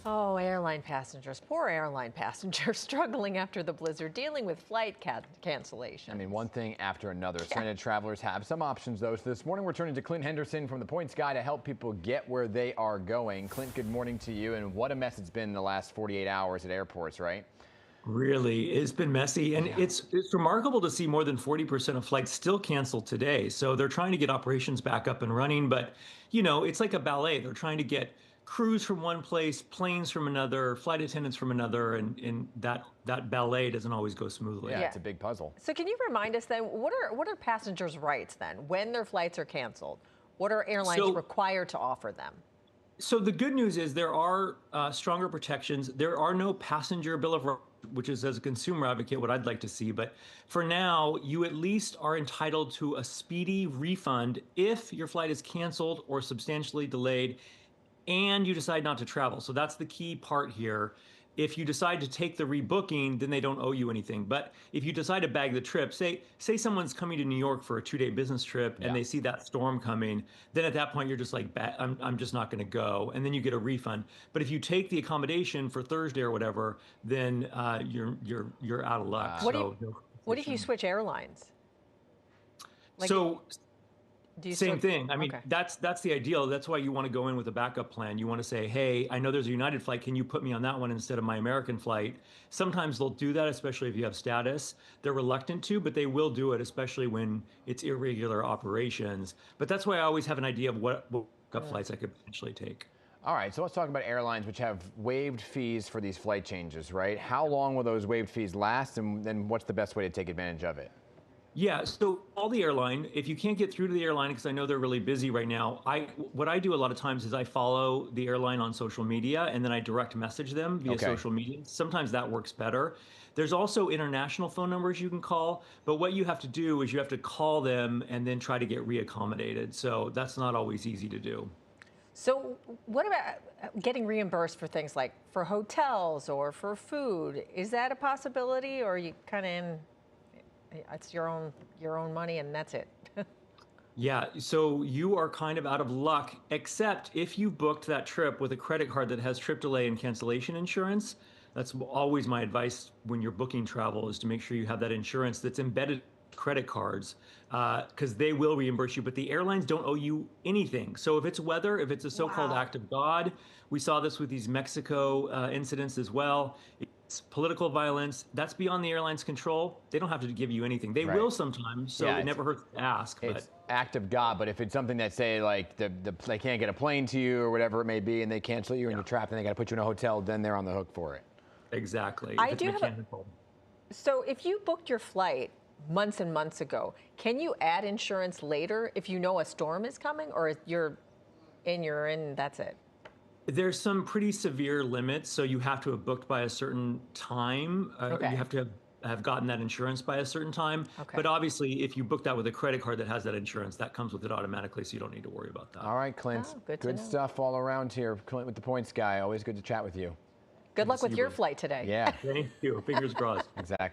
Oh, airline passengers, poor airline passengers struggling after the blizzard, dealing with flight cancellation. I mean, one thing after another. Stranded travelers have some options, though. So this morning, we're turning to Clint Henderson from the Points Guy to help people get where they are going. Clint, good morning to you. And what a mess it's been the last 48 hours at airports, right? Really, it's been messy, and it's remarkable to see more than 40% of flights still canceled today. So they're trying to get operations back up and running, but it's like a ballet. They're trying to get crews from one place, planes from another, flight attendants from another, and that ballet doesn't always go smoothly. Yeah, it's a big puzzle. So can you remind us then, what are passengers' rights then when their flights are canceled? What are airlines required to offer them? So the good news is there are stronger protections. There are no passenger bill of rights, which is, as a consumer advocate, what I'd like to see. But for now, you at least are entitled to a speedy refund if your flight is canceled or substantially delayed and you decide not to travel. So that's the key part here. If you decide to take the rebooking, then they don't owe you anything. But if you decide to bag the trip, say someone's coming to New York for a 2-day business trip and they see that storm coming, then at that point you're just like, I'm just not going to go, and then you get a refund. But if you take the accommodation for Thursday or whatever, then you're out of luck. What if you switch airlines? Same thing. I mean, that's the ideal. That's why you want to go in with a backup plan. You want to say, hey, I know there's a United flight. Can you put me on that one instead of my American flight? Sometimes they'll do that, especially if you have status. They're reluctant to, but they will do it, especially when it's irregular operations. But that's why I always have an idea of what backup flights I could potentially take. All right, so let's talk about airlines which have waived fees for these flight changes, right? How long will those waived fees last, and then what's the best way to take advantage of it? Yeah, so all the airline, if you can't get through to the airline, because I know they're really busy right now, what I do a lot of times is I follow the airline on social media and then I direct message them via social media. Sometimes that works better. There's also international phone numbers you can call, but what you have to do is you have to call them and then try to get reaccommodated. So that's not always easy to do. So what about getting reimbursed for things like for hotels or for food? Is that a possibility, or are you kind of in... It's your own money and that's it? Yeah, so you are kind of out of luck, except if you booked that trip with a credit card that has trip delay and cancellation insurance. That's always my advice when you're booking travel, is to make sure you have that insurance that's embedded in credit cards, because they will reimburse you, but the airlines don't owe you anything. So if it's weather, if it's a so-called act of God, we saw this with these Mexico incidents as well. It's political violence. That's beyond the airline's control. They don't have to give you anything. They will sometimes, so it never hurts to ask. It's act of God, but if it's something that, say, like they can't get a plane to you or whatever it may be, and they cancel you and you're trapped and they got to put you in a hotel, then they're on the hook for it. Exactly. So if you booked your flight months and months ago, can you add insurance later if you know a storm is coming, or you're in, that's it? There's some pretty severe limits, so you have to have booked by a certain time. You have to have gotten that insurance by a certain time. But obviously, if you book that with a credit card that has that insurance, that comes with it automatically, so you don't need to worry about that. All right, Clint. Good stuff all around here. Clint with the Points Guy. Always good to chat with you. Good luck with your flight today. Yeah. Thank you. Fingers crossed. Exactly.